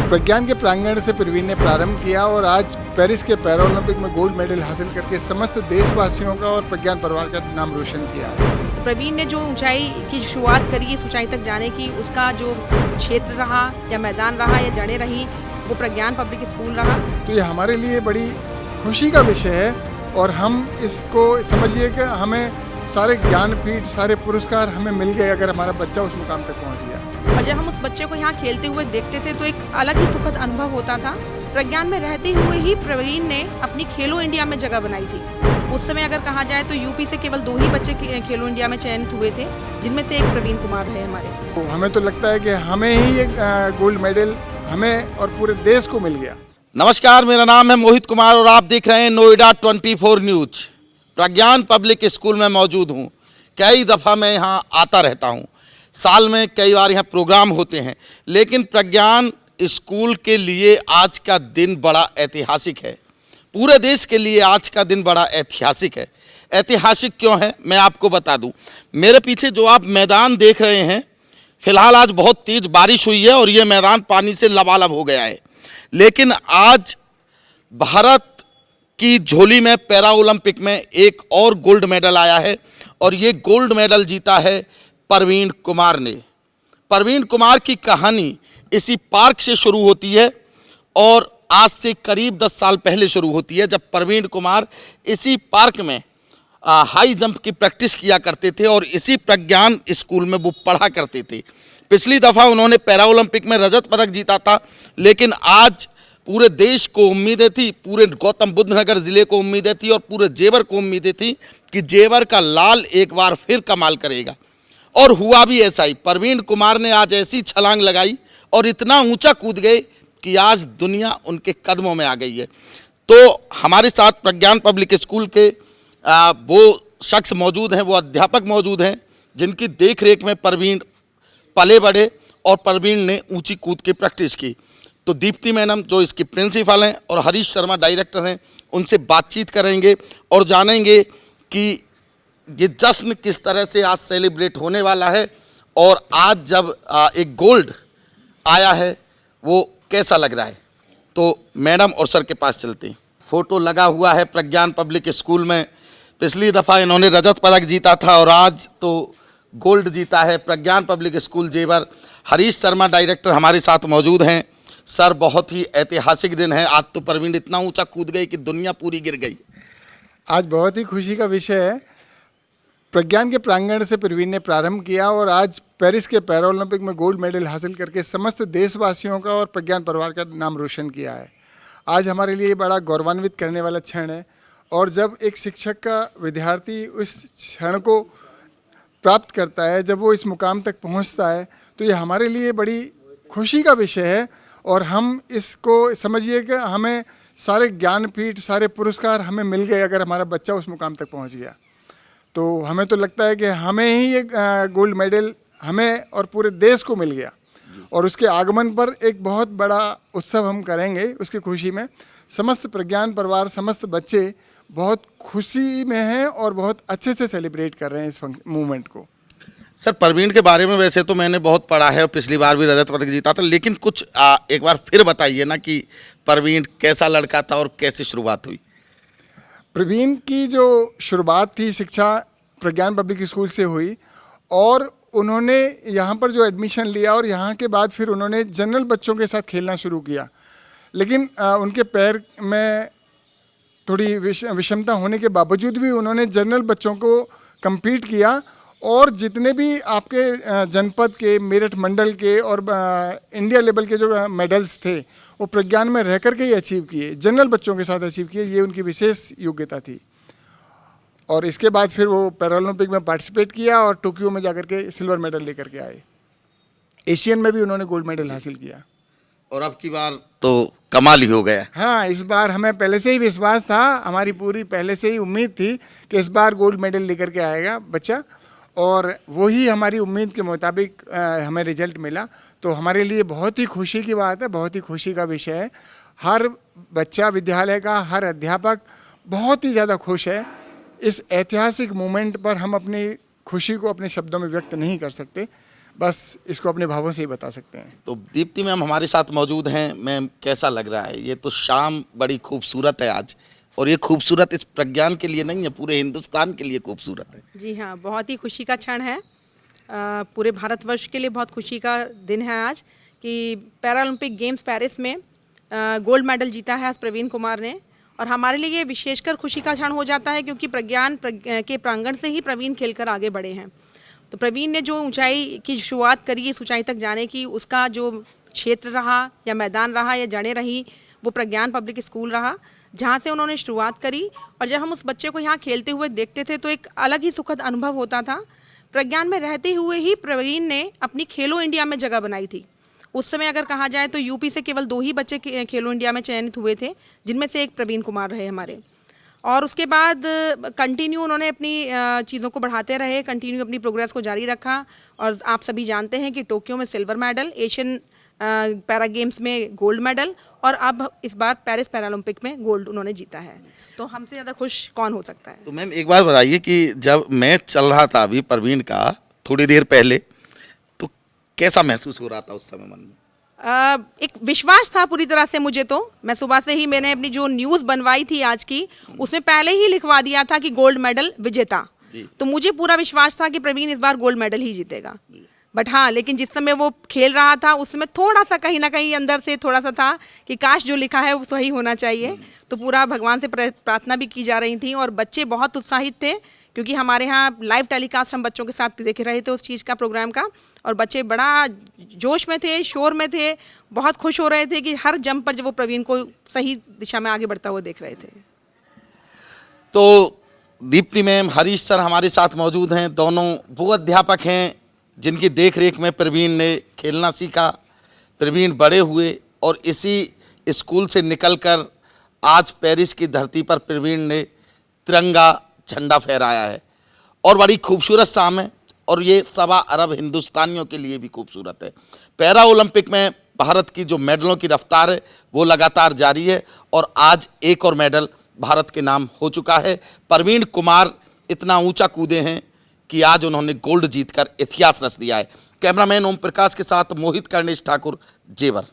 प्रज्ञान के प्रांगण से प्रवीण ने प्रारंभ किया और आज पेरिस के पैरालंपिक में गोल्ड मेडल हासिल करके समस्त देशवासियों का और प्रज्ञान परिवार का नाम रोशन किया है। प्रवीण ने जो ऊंचाई की शुरुआत करी, इस ऊंचाई तक जाने की, उसका जो क्षेत्र रहा या मैदान रहा या जड़ें रही, वो प्रज्ञान पब्लिक स्कूल रहा। तो ये हमारे लिए बड़ी खुशी का विषय है और हम इसको समझिए कि हमें सारे ज्ञानपीठ, सारे पुरस्कार हमें मिल गए अगर हमारा बच्चा उस मुकाम तक पहुंच गया। और जब हम उस बच्चे को यहाँ खेलते हुए देखते थे तो एक अलग ही सुखद अनुभव होता था। प्रज्ञान में रहते हुए ही प्रवीण ने अपनी खेलो इंडिया में जगह बनाई थी। उस समय अगर कहा जाए तो यूपी से केवल 2 ही बच्चे खेलो इंडिया में चयनित हुए थे, जिनमें से एक प्रवीण कुमार है हमारे। तो हमें तो लगता है कि हमें ही एक गोल्ड मेडल हमें और पूरे देश को मिल गया। नमस्कार, मेरा नाम है मोहित कुमार और आप देख रहे हैं नोएडा 24 न्यूज। प्रज्ञान पब्लिक स्कूल में मौजूद हूँ। कई दफ़ा मैं यहाँ आता रहता हूँ, साल में कई बार यहाँ प्रोग्राम होते हैं, लेकिन प्रज्ञान स्कूल के लिए आज का दिन बड़ा ऐतिहासिक है। पूरे देश के लिए आज का दिन बड़ा ऐतिहासिक है। ऐतिहासिक क्यों है मैं आपको बता दूं। मेरे पीछे जो आप मैदान देख रहे हैं, फिलहाल आज बहुत तेज बारिश हुई है और ये मैदान पानी से लबालब हो गया है, लेकिन आज भारत की झोली में पैरा ओलंपिक में एक और गोल्ड मेडल आया है और ये गोल्ड मेडल जीता है प्रवीण कुमार ने। प्रवीण कुमार की कहानी इसी पार्क से शुरू होती है और आज से करीब 10 साल पहले शुरू होती है, जब प्रवीण कुमार इसी पार्क में हाई जंप की प्रैक्टिस किया करते थे और इसी प्रज्ञान स्कूल में वो पढ़ा करते थे। पिछली दफ़ा उन्होंने पैरा ओलंपिक में रजत पदक जीता था, लेकिन आज पूरे देश को उम्मीदें थी, पूरे गौतम बुद्ध नगर ज़िले को उम्मीदें थी और पूरे जेवर को उम्मीदें थी कि जेवर का लाल एक बार फिर कमाल करेगा, और हुआ भी ऐसा ही। प्रवीण कुमार ने आज ऐसी छलांग लगाई और इतना ऊंचा कूद गए कि आज दुनिया उनके कदमों में आ गई है। तो हमारे साथ प्रज्ञान पब्लिक स्कूल के वो शख्स मौजूद हैं, वो अध्यापक मौजूद हैं जिनकी देख रेख में प्रवीण पले बढ़े और प्रवीण ने ऊंची कूद की प्रैक्टिस की। तो दीप्ति मैडम जो इसकी प्रिंसिपल हैं और हरीश शर्मा डायरेक्टर हैं, उनसे बातचीत करेंगे और जानेंगे कि ये जश्न किस तरह से आज सेलिब्रेट होने वाला है और आज जब एक गोल्ड आया है वो कैसा लग रहा है। तो मैडम और सर के पास चलते हैं। फोटो लगा हुआ है प्रज्ञान पब्लिक स्कूल में। पिछली दफ़ा इन्होंने रजत पदक जीता था और आज तो गोल्ड जीता है प्रज्ञान पब्लिक स्कूल जेवर। हरीश शर्मा डायरेक्टर हमारे साथ मौजूद हैं। सर, बहुत ही ऐतिहासिक दिन है। आज तो प्रवीण इतना ऊंचा कूद गए कि दुनिया पूरी गिर गई। आज बहुत ही खुशी का विषय है। प्रज्ञान के प्रांगण से प्रवीण ने प्रारंभ किया और आज पेरिस के पैरालंपिक में गोल्ड मेडल हासिल करके समस्त देशवासियों का और प्रज्ञान परिवार का नाम रोशन किया है। आज हमारे लिए बड़ा गौरवान्वित करने वाला क्षण है और जब एक शिक्षक का विद्यार्थी उस क्षण को प्राप्त करता है, जब वो इस मुकाम तक पहुंचता है, तो ये हमारे लिए बड़ी खुशी का विषय है और हम इसको समझिए कि हमें सारे ज्ञानपीठ, सारे पुरस्कार हमें मिल गए अगर हमारा बच्चा उस मुकाम तक पहुँच गया। तो हमें तो लगता है कि हमें ही एक गोल्ड मेडल हमें और पूरे देश को मिल गया और उसके आगमन पर एक बहुत बड़ा उत्सव हम करेंगे। उसकी खुशी में समस्त प्रज्ञान परिवार, समस्त बच्चे बहुत खुशी में हैं और बहुत अच्छे से सेलिब्रेट कर रहे हैं इस मूवमेंट को। सर, प्रवीण के बारे में वैसे तो मैंने बहुत पढ़ा है और पिछली बार भी रजत पदक जीता था, लेकिन कुछ एक बार फिर बताइए ना कि प्रवीण कैसा लड़का था और कैसे शुरुआत हुई। प्रवीण की जो शुरुआत थी शिक्षा प्रज्ञान पब्लिक स्कूल से हुई और उन्होंने यहाँ पर जो एडमिशन लिया और यहाँ के बाद फिर उन्होंने जनरल बच्चों के साथ खेलना शुरू किया, लेकिन उनके पैर में थोड़ी विषमता होने के बावजूद भी उन्होंने जनरल बच्चों को compete किया और जितने भी आपके जनपद के, मेरठ मंडल के और इंडिया लेवल के जो मेडल्स थे वो प्रज्ञान में रह कर के ही अचीव किए, जनरल बच्चों के साथ अचीव किए। ये उनकी विशेष योग्यता थी और इसके बाद फिर वो पैरालंपिक में पार्टिसिपेट किया और टोक्यो में जाकर के सिल्वर मेडल लेकर के आए। एशियन में भी उन्होंने गोल्ड मेडल हासिल किया और अब की बार तो कमाल ही हो गया। हाँ, इस बार हमें पहले से ही विश्वास था, हमारी पूरी पहले से ही उम्मीद थी कि इस बार गोल्ड मेडल लेकर के आएगा बच्चा और वही हमारी उम्मीद के मुताबिक हमें रिजल्ट मिला। तो हमारे लिए बहुत ही खुशी की बात है, बहुत ही खुशी का विषय है। हर बच्चा विद्यालय का, हर अध्यापक बहुत ही ज़्यादा खुश है। इस ऐतिहासिक मोमेंट पर हम अपनी खुशी को अपने शब्दों में व्यक्त नहीं कर सकते। बस इसको अपने भावों से ही बता सकते हैं। तो दीप्ति मैम हमारे साथ मौजूद हैं। मैम कैसा लग रहा है? ये तो शाम बड़ी खूबसूरत है आज, और ये खूबसूरत इस प्रज्ञान के लिए नहीं है, पूरे हिंदुस्तान के लिए खूबसूरत है। जी हाँ, बहुत ही खुशी का क्षण है। पूरे भारतवर्ष के लिए बहुत खुशी का दिन है आज कि पैरालंपिक गेम्स पेरिस में गोल्ड मेडल जीता है आज प्रवीण कुमार ने। और हमारे लिए ये विशेषकर खुशी का क्षण हो जाता है क्योंकि प्रज्ञान के प्रांगण से ही प्रवीण खेलकर आगे बढ़े हैं। तो प्रवीण ने जो ऊंचाई की शुरुआत करी, इस ऊंचाई तक जाने की, उसका जो क्षेत्र रहा या मैदान रहा या जड़ें रही, वो प्रज्ञान पब्लिक स्कूल रहा, जहाँ से उन्होंने शुरुआत करी। और जब हम उस बच्चे को यहाँ खेलते हुए देखते थे तो एक अलग ही सुखद अनुभव होता था। प्रज्ञान में रहते हुए ही प्रवीण ने अपनी खेलो इंडिया में जगह बनाई थी। उस समय अगर कहा जाए तो यूपी से केवल 2 ही बच्चे खेलो इंडिया में चयनित हुए थे, जिनमें से एक प्रवीण कुमार रहे हमारे। और उसके बाद कंटिन्यू उन्होंने अपनी चीज़ों को बढ़ाते रहे, कंटिन्यू अपनी प्रोग्रेस को जारी रखा। और आप सभी जानते हैं कि टोक्यो में silver medal, Asian para games में गोल्ड मेडल, और अब इस बार पेरिस पैरालंपिक में गोल्ड उन्होंने जीता है। तो हमसे ज़्यादा खुश कौन हो सकता है? तो मैम एक बात बताइए कि जब मैच चल रहा था अभी प्रवीण का थोड़ी देर पहले, तो कैसा महसूस हो रहा था उस समय मन में? एक विश्वास था पूरी तरह से मुझे। तो मैं सुबह से ही मैंने अपनी जो न्यूज़ बनवाई थी आज की, उसमें पहले ही लिखवा दिया था कि गोल्ड मेडल विजेता। तो मुझे पूरा विश्वास था कि प्रवीण इस बार गोल्ड मेडल ही जीतेगा। बट हाँ, लेकिन जिस समय वो खेल रहा था उस समय थोड़ा सा कहीं ना कहीं अंदर से थोड़ा सा था कि काश जो लिखा है वो सही होना चाहिए। तो पूरा भगवान से प्रार्थना भी की जा रही थी और बच्चे बहुत उत्साहित थे क्योंकि हमारे यहाँ लाइव टेलीकास्ट हम बच्चों के साथ देख रहे थे उस चीज़ का, प्रोग्राम का। और बच्चे बड़ा जोश में थे, शोर में थे, बहुत खुश हो रहे थे कि हर जंप पर जब वो प्रवीण को सही दिशा में आगे बढ़ता हुआ देख रहे थे। तो दीप्ति मैम, हरीश सर हमारे साथ मौजूद हैं। दोनों वो अध्यापक हैं जिनकी देख रेख में प्रवीण ने खेलना सीखा। प्रवीण बड़े हुए और इसी स्कूल से निकलकर आज पेरिस की धरती पर प्रवीण ने तिरंगा झंडा फहराया है, और बड़ी खूबसूरत शाम है, और ये 1.25 अरब हिंदुस्तानियों के लिए भी खूबसूरत है। पैरा ओलंपिक में भारत की जो मेडलों की रफ्तार है वो लगातार जारी है, और आज एक और मेडल भारत के नाम हो चुका है। प्रवीण कुमार इतना ऊंचा कूदे हैं कि आज उन्होंने गोल्ड जीतकर इतिहास रच दिया है। कैमरामैन ओम प्रकाश के साथ मोहित कर्णेश ठाकुर, जेवर।